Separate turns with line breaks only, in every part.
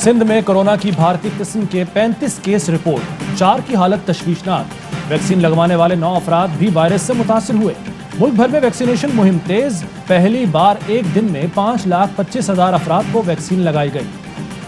सिंध में कोरोना की भारतीय किस्म के 35 केस रिपोर्ट, 4 की हालत तशवीशनाक। वैक्सीन लगवाने वाले 9 अफराद भी वायरस से मुतासिर हुए। मुल्क भर में वैक्सीनेशन मुहिम तेज, पहली बार एक दिन में 5,25,000 अफराद को वैक्सीन लगाई गई।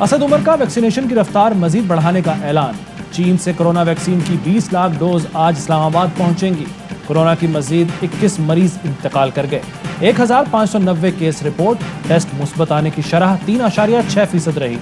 असद उमर का वैक्सीनेशन की रफ्तार मजीद बढ़ाने का ऐलान। चीन से कोरोना वैक्सीन की 20 लाख डोज आज इस्लामाबाद पहुंचेंगी। कोरोना की मजीद 21 मरीज इंतकाल कर गए। 1,590 केस रिपोर्ट, टेस्ट मुस्बत आने की शरह 3.6% रही।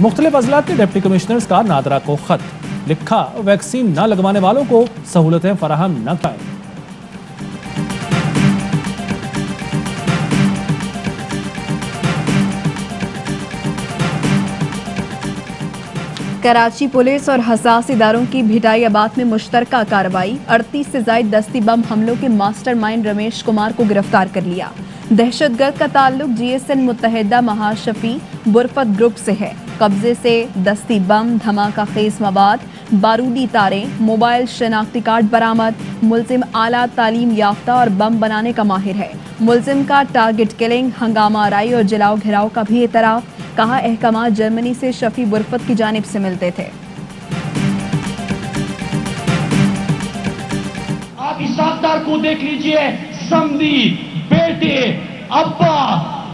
मुख्तलिफ अजलात के डिप्टी कमिश्नर्स का नादरा को खत लिखा, वैक्सीन न लगवाने वालों को सहूलतें फराहम न कराएं।
कराची पुलिस और हसास इदारों की भिटाइयाबाद में मुश्तरका कार्रवाई। 38 से जायद दस्ती बम हमलों के मास्टरमाइंड रमेश कुमार को गिरफ्तार कर लिया। दहशतगर्द का ताल्लुक GSN मुत्तहिदा महाशफी बुरफत ग्रुप से है। कब्जे से दस्ती बम, धमाका खेज मवाद, बारूदी तारें, मोबाइल शनाख्ती कार्ड बरामद। मुलजिम आला तालीम याफ्ता और बम बनाने का माहिर है। मुलजिम का टारगेट किलिंग, हंगामा आराई और जलाओ घिराव का भी एतराफ। कहा, अहकाम जर्मनी से शफी बुरफत की जानिब से मिलते थे।
आप इस साक्षात्कार को देख लीजिए, समधी, बेटे, अब्बा,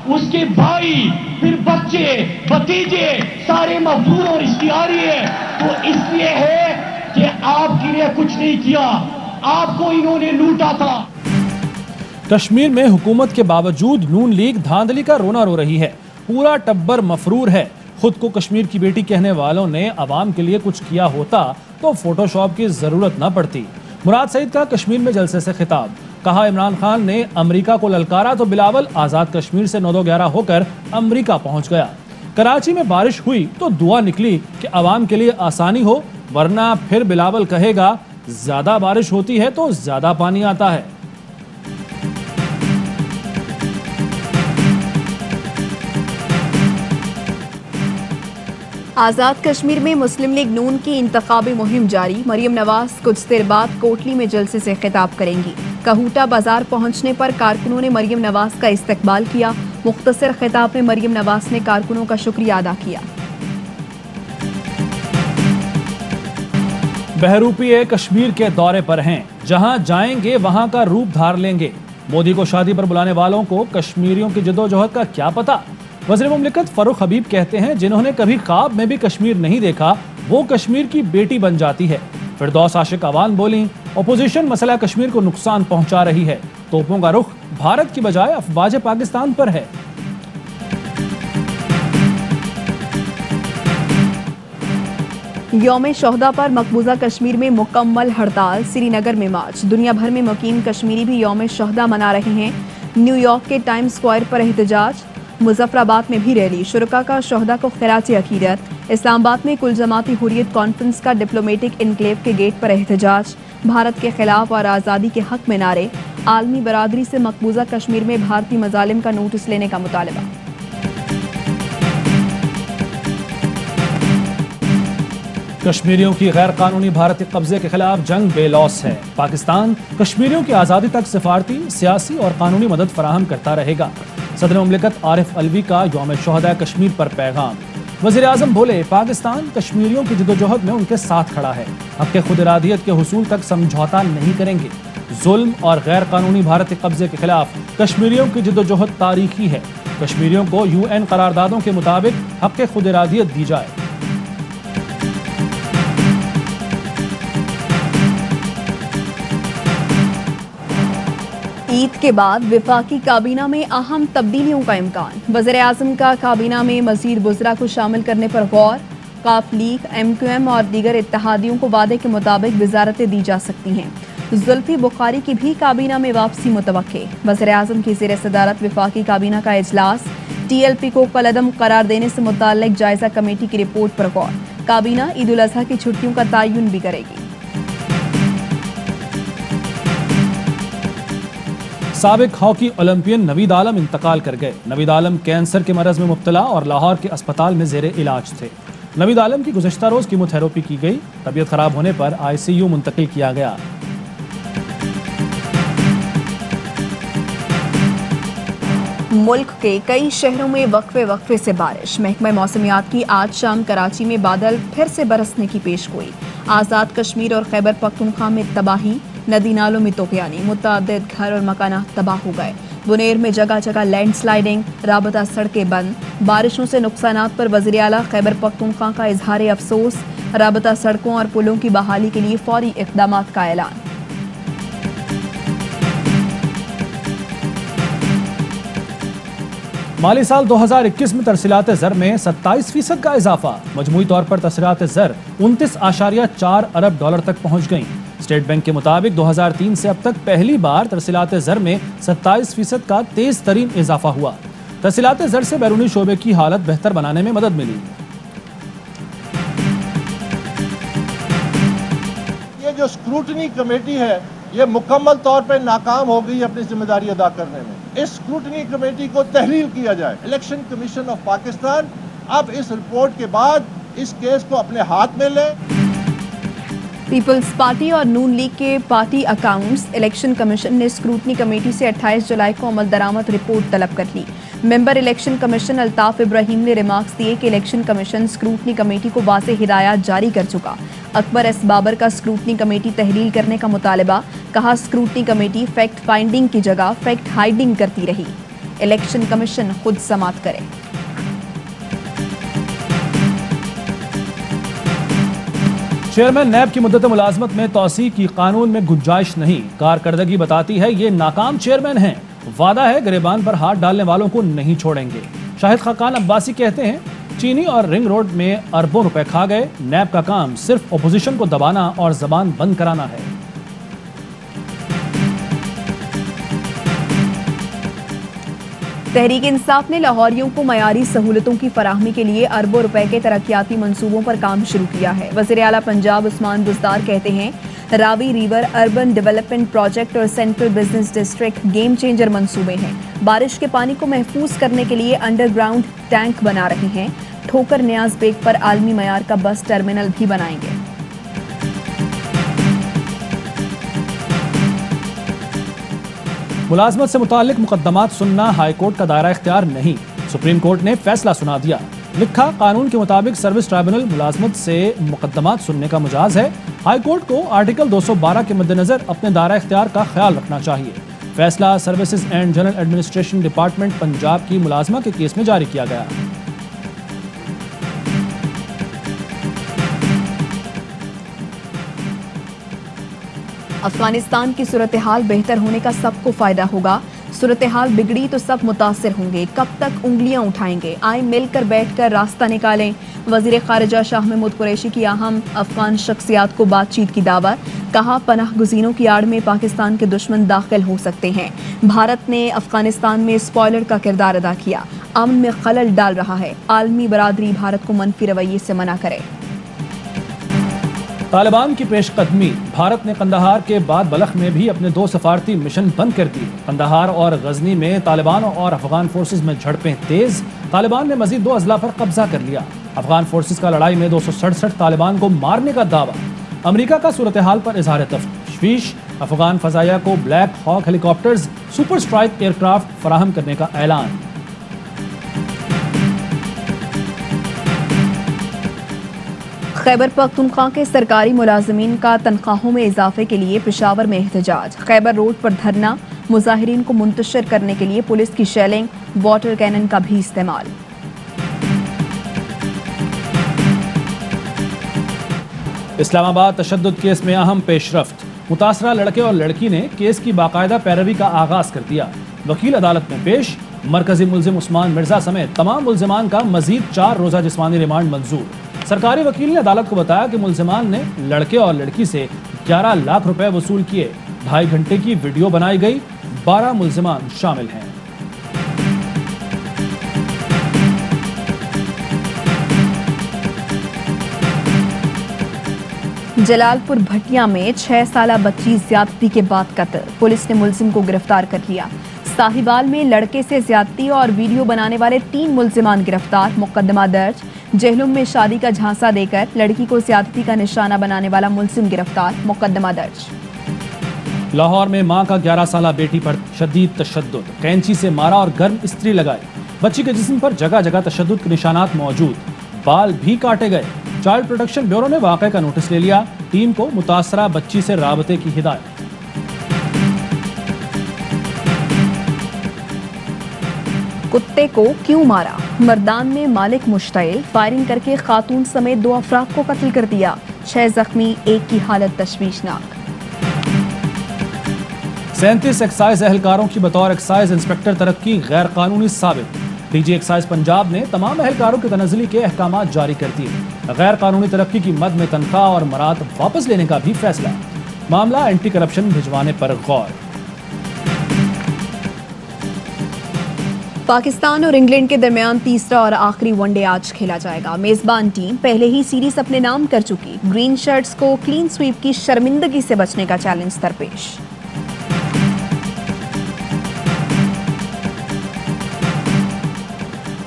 उसके भाई, फिर बच्चे, भतीजे सारे मफरूर और इश्तिहारी है। तो इसलिए है कि आपके लिए कुछ नहीं किया, आपको इन्होंने लूटा था।
कश्मीर में हुकूमत के बावजूद नून लीग धांधली का रोना रो रही है। पूरा टब्बर मफरूर है। खुद को कश्मीर की बेटी कहने वालों ने अवाम के लिए कुछ किया होता तो फोटोशॉप की जरूरत न पड़ती। मुराद सईद का कश्मीर में जलसे से खिताब। कहा, इमरान खान ने अमेरिका को ललकारा तो बिलावल आजाद कश्मीर से 9-11 होकर अमेरिका पहुंच गया। कराची में बारिश हुई तो दुआ निकली कि अवाम के लिए आसानी हो, वरना फिर बिलावल कहेगा ज्यादा बारिश होती है तो ज्यादा पानी आता है।
आज़ाद कश्मीर में मुस्लिम लीग नून की इंतखाबी मुहिम जारी। मरियम नवाज कुछ देर बाद कोटली में जलसे से खिताब करेंगी। कहूटा बाजार पहुंचने पर कारकुनों ने मरियम नवाज का इस्तकबाल किया। मुख्तसर खिताब में मरियम नवाज ने कारकुनों का शुक्रिया अदा किया।
बहरूपीए कश्मीर के दौरे पर हैं, जहां जाएंगे वहां का रूप धार लेंगे। मोदी को शादी पर बुलाने वालों को कश्मीरियों की जद्दोजहद का क्या पता। वज़ीर मुमलिकत फरूख हबीब कहते हैं, जिन्होंने कभी ख्वाब में भी कश्मीर नहीं देखा वो कश्मीर की बेटी बन जाती है। फिरदौस आशिक अवान बोली, अपोजिशन मसला कश्मीर को नुकसान पहुंचा रही है। तोपों का रुख भारत की बजाय अफवाज पाकिस्तान पर है।
यौम शोहदा पर मकबूजा कश्मीर में मुकम्मल हड़ताल। श्रीनगर में मार्च। दुनिया भर में मुकीम कश्मीरी भी यौम शोहदा मना रहे हैं। न्यूयॉर्क के टाइम्स स्क्वायर पर एहतजाज। मुजफ्फराबाद में भी रैली। शुरका का शोहदा को खिराज अकीदत। इस्लामाबाद में कुल जमाती हुर्रियत कॉन्फ्रेंस का डिप्लोमेटिक इनक्लेव के गेट पर एहतजाज। भारत के खिलाफ और आज़ादी के हक में नारे। आलमी बरादरी से मकबूजा कश्मीर में भारतीय मजालिम का नोटिस लेने का मुतालबा।
कश्मीरियों की गैर कानूनी भारतीय कब्जे के खिलाफ जंग बेलौस है। पाकिस्तान कश्मीरियों की आज़ादी तक सिफारती, सियासी और कानूनी मदद फराहम करता रहेगा। सदर मुमलिकत आरिफ अलवी का यौम शोहदा कश्मीर पर पैगाम। वज़ीर आज़म बोले, पाकिस्तान कश्मीरियों की जद्दोजहद में उनके साथ खड़ा है। हक़ खुद इरादियत के हुसूल तक समझौता नहीं करेंगे। जुल्म और गैर कानूनी भारतीय कब्जे के खिलाफ कश्मीरियों की जद्दोजहद तारीखी है। कश्मीरियों को UN करारदादों के मुताबिक हक़ खुद इरादियत दी जाए।
ईद के बाद विफाकी काबीना में अहम तब्दीलियों का इम्कान। वज़ीर आज़म का काबीना में मज़ीद वज़रा को शामिल करने पर गौर। काफ लीग, MQM और दीगर इत्तेहादियों को वादे के मुताबिक वज़ारतें दी जा सकती हैं। जुल्फ़ी बुखारी की भी काबीना में वापसी मुतवक्के। वज़ीर आज़म की ज़ेर सदारत विफाकी काबीना का इजलास। TLP को कलअदम करार देने से मुताल्लिक़ जायज़ा कमेटी की रिपोर्ट पर गौर। काबीना ईद उल अज़हा की छुट्टियों का तयन भी करेगी।
साबिक हॉकी ओलंपियन नवीद आलम इंतकाल कर गए। नवीद आलम कैंसर के मरज में मुब्तला और लाहौर के अस्पताल में जेर इलाज थे। नवीद आलम की गुज़श्ता रोज़ कीमोथेरेपी की गई। तबीयत खराब होने पर ICU मुंतकिल किया गया।
मुल्क के कई शहरों में वक्फे से बारिश। महकमा मौसमियात की आज शाम कराची में बादल फिर से बरसने की पेशगोई। आज़ाद कश्मीर और खैबर पख्तूनख्वा में तबाही, नदी नालों में तूफ़ानी, मुतअद्दिद घर और मकानात तबाह हो गए। बुनेर में जगह जगह लैंड स्लाइडिंग, राबता सड़कें बंद। बारिशों से नुकसानात पर वज़ीर आला खैबर पख्तूनख्वा का इजहार अफसोस। राबता सड़कों और पुलों की बहाली के लिए फौरी इक़दामात का ऐलान।
माली साल 2021 में तरसीलात ज़र में 27% का इजाफा। मजमूई तौर पर तरसीलात ज़र 29.4 अरब डॉलर तक पहुंच गईं। स्टेट बैंक के मुताबिक 2003 से अब तक पहली बार तरसीलात ज़र में 27% का तेज तरीन इजाफा हुआ। तरसीलात ज़र से बैरूनी शोबे की हालत बेहतर बनाने में मदद मिली।
ये जो स्क्रूटनी कमेटी है ये मुकम्मल तौर पर नाकाम हो गई अपनी जिम्मेदारी अदा करने में। इस स्क्रूटनी कमेटी को तहलील किया जाए। इलेक्शन कमीशन ऑफ पाकिस्तान अब इस रिपोर्ट के बाद इस केस को अपने हाथ में ले।
पीपल्स पार्टी और नून लीग के पार्टी अकाउंट्स इलेक्शन कमीशन ने स्क्रूटनी कमेटी से 28 जुलाई को अमल दरामद रिपोर्ट तलब कर ली। Member election commission Altaf Ibrahim ने रिमार्क्स दिए कि इलेक्शन कमीशन स्क्रूटनी कमेटी को वाज़ेह हिदायत जारी कर चुका। अकबर एस बाबर का स्क्रूटनी कमेटी तहलील करने का मुतालबा। कहा स्क्रूटनी कमेटी फैक्ट फाइंडिंग की जगह फैक्ट हाइडिंग करती रही। इलेक्शन कमीशन खुद समाअत करे।
चेयरमैन नैब की मुद्दत मुलाजमत में तौसी की कानून में गुंजाइश नहीं। कारकर्दगी बताती है ये नाकाम चेयरमैन हैं। वादा है गिरेबान पर हाथ डालने वालों को नहीं छोड़ेंगे। शाहिद खाकान अब्बासी कहते हैं चीनी और रिंग रोड में अरबों रुपए खा गए। नैब का काम सिर्फ अपोजिशन को दबाना और जबान बंद कराना है।
तहरीक इंसाफ ने लाहौरियों को मयारी सहूलतों की फराहमी के लिए अरबों रुपए के तरक्याती मंसूबों पर काम शुरू किया है। वज़ीर आला पंजाब उस्मान बुज़दार कहते हैं Ravi river urban development project और central business district game changer मंसूबे हैं। बारिश के पानी को महफूज करने के लिए अंडरग्राउंड टैंक बना रहे हैं। ठोकर न्याज बेग पर आलमी मयार का बस टर्मिनल भी बनाएंगे।
मुलाजमत से मुताल्लिक मुकदमात सुनना हाईकोर्ट का दायरा इख्तियार नहीं। सुप्रीम कोर्ट ने फैसला सुना दिया। लिखा कानून के मुताबिक सर्विस ट्राइब्यूनल मुलाजमत से मुकदमात सुनने का मुजाज है। हाईकोर्ट को आर्टिकल 212 के मद्देनजर अपने दायरा इख्तियार का ख्याल रखना चाहिए। फैसला services and general administration department Punjab की मुलाजमा के केस में जारी किया गया।
अफगानिस्तान की सूरत हाल बेहतर होने का सबको फायदा होगा। सूरत हाल बिगड़ी तो सब मुतासिर होंगे। कब तक उंगलियां उठाएंगे? आए मिलकर बैठकर रास्ता निकालें। वजीर खारिजा शाह महमूद कुरैशी की अहम अफगान शख्सियात को बातचीत की दावत। कहा पनाह गुज़ीरों की आड़ में पाकिस्तान के दुश्मन दाखिल हो सकते हैं। भारत ने अफगानिस्तान में स्पॉयलर का किरदार अदा किया। अमन में खलल डाल रहा है। आलमी बरादरी भारत को मनफी रवैये से मना करे।
तालिबान की पेशकदमी। भारत ने कंदहार के बाद बलख में भी अपने 2 सफारती मिशन बंद कर दिए। कंदहार और गजनी में तालिबान और अफगान फोर्सेज में झड़पें तेज। तालिबान ने मजीद 2 अजला पर कब्जा कर लिया। अफगान फोर्सेज का लड़ाई में 267 तालिबान को मारने का दावा। अमेरिका का सूरत हाल पर इजहार तशवीश। अफगान फजाइया को Black Hawk helicopters super strike aircraft फराहम करने का ऐलान।
खैबर पख्तूनख्वा के सरकारी मुलाजमीन का तनख्वाहों में इजाफे के लिए पेशावर में एहतजाज। खैबर रोड पर धरना। मुजाहिरीन को मुंतशिर करने के लिए पुलिस की शेलिंग, वाटर कैनन का भी इस्तेमाल।
इस्लामाबाद तशद्दुद केस में अहम पेशरफ्त। मुतासरा लड़के और लड़की ने केस की बाकायदा पैरवी का आगाज कर दिया। वकील अदालत में पेश। मरकजी मुल्जिम उस्मान मिर्जा समेत तमाम मुल्जिमान का मजीद 4 रोजा जिस्मानी रिमांड मंजूर। सरकारी वकील ने अदालत को बताया कि मुल्जिमान ने लड़के और लड़की से 11 लाख रुपए वसूल किए। 2.5 घंटे की वीडियो बनाई गई। 12 मुल्जिमान शामिल हैं।
जलालपुर भटिया में 6 साला बच्ची ज्यादती के बाद कत्ल। पुलिस ने मुल्जिम को गिरफ्तार कर लिया। साहिवाल में लड़के से ज्यादती और वीडियो बनाने वाले 3 मुल्जिमान गिरफ्तार। मुकदमा दर्ज। जेहलुम में शादी का झांसा देकर लड़की को ज्यादती का निशाना बनाने वाला मुल्जिम गिरफ्तार। मुकदमा दर्ज।
लाहौर में मां का 11 साला बेटी पर शदीद तशद्दुद, कैंची से मारा और गर्म इस्त्री लगाई। बच्ची के जिस्म पर जगह जगह तशद्दुद के निशानात मौजूद, बाल भी काटे गए। चाइल्ड प्रोटेक्शन ब्यूरो ने वाक़े का नोटिस ले लिया, टीम को मुतासरा बच्ची से राबते की हिदायत।
कुत्ते को क्यों मारा? मर्दान में मालिक मुश्तइल, फायरिंग करके खातून समेत 2 अफराद को कत्ल कर दिया। 6 जख्मी, 1 की हालत तशवीशनाक।
37 एक्साइज एहलकारों की बतौर एक्साइज इंस्पेक्टर तरक्की गैर कानूनी साबित। डीजी एक्साइज पंजाब ने तमाम एहलकारों की तनज़्ज़ुली के अहकाम जारी कर दिए। गैर कानूनी तरक्की की मद में तनख्वाह और मराद वापस लेने का भी फैसला। मामला एंटी करप्शन भिजवाने पर गौर।
पाकिस्तान और इंग्लैंड के दरमियान तीसरा और आखिरी वनडे आज खेला जाएगा। मेजबान टीम पहले ही सीरीज अपने नाम कर चुकी। ग्रीन शर्ट्स को क्लीन स्वीप की शर्मिंदगी से बचने का चैलेंज दरपेश।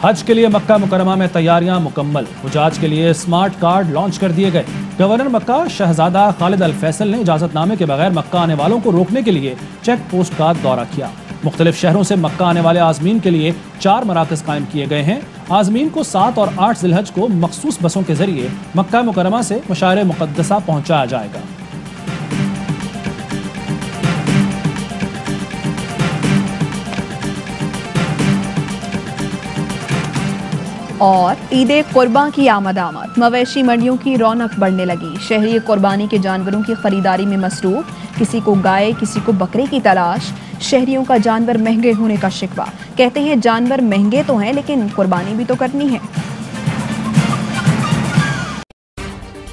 हज के लिए मक्का मुकरमा में तैयारियां मुकम्मल। हुजाज के लिए स्मार्ट कार्ड लॉन्च कर दिए गए। गवर्नर मक्का शहजादा खालिद अल फैसल ने इजाजतनामे के बगैर मक्का आने वालों को रोकने के लिए चेक पोस्ट का दौरा किया। मुख्तलिफ शहरों से मक्का आने वाले आजमीन के लिए 4 मराकज़ कायम किए गए हैं। आजमीन को 7 और 8 ज़िलहज को मखसूस बसों के जरिए मक्का मुकरमा से मशार मुक़द्दसा पहुंचाया जाएगा।
और ईद कुर्बान की आमद, मवेशी मंडियों की रौनक बढ़ने लगी। शहरी कुर्बानी के जानवरों की खरीदारी में मसरूफ, किसी को गाय, किसी को बकरे की तलाश। शहरियों का जानवर महंगे होने का शिकवा। कहते हैं जानवर महंगे तो हैं, लेकिन कुर्बानी भी तो करनी है।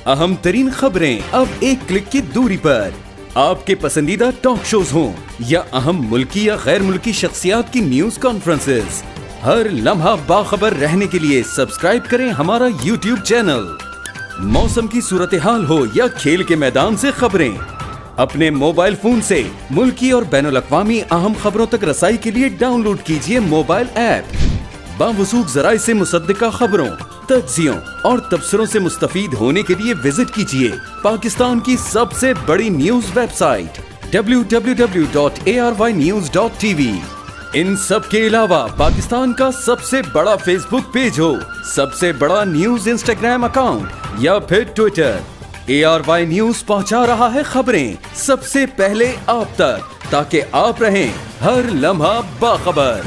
अहम तरीन खबरें अब एक क्लिक की दूरी पर। आपके पसंदीदा टॉक शोज हों या अहम मुल्की या गैर मुल्की शख्सियात की न्यूज कॉन्फ्रेंसेस, हर लम्हा बाखबर रहने के लिए सब्सक्राइब करें हमारा YouTube चैनल। मौसम की सूरत हाल हो या खेल के मैदान से खबरें, अपने मोबाइल फोन से मुल्की और बैनुल-अक़वामी अहम खबरों तक रसाई के लिए डाउनलोड कीजिए मोबाइल ऐप। बावसूख ज़राए से मुसद्दिका खबरों, तज्ज़ियों और तबसरों से मुस्तफ़ीद होने के लिए विजिट कीजिए पाकिस्तान की सबसे बड़ी न्यूज वेबसाइट www.arYnews.tv। इन सब के अलावा पाकिस्तान का सबसे बड़ा फेसबुक पेज हो, सबसे बड़ा न्यूज इंस्टाग्राम अकाउंट या फिर ट्विटर, ARY न्यूज पहुंचा रहा है खबरें सबसे पहले आप तक, ताकि आप रहें हर लम्हा बाखबर।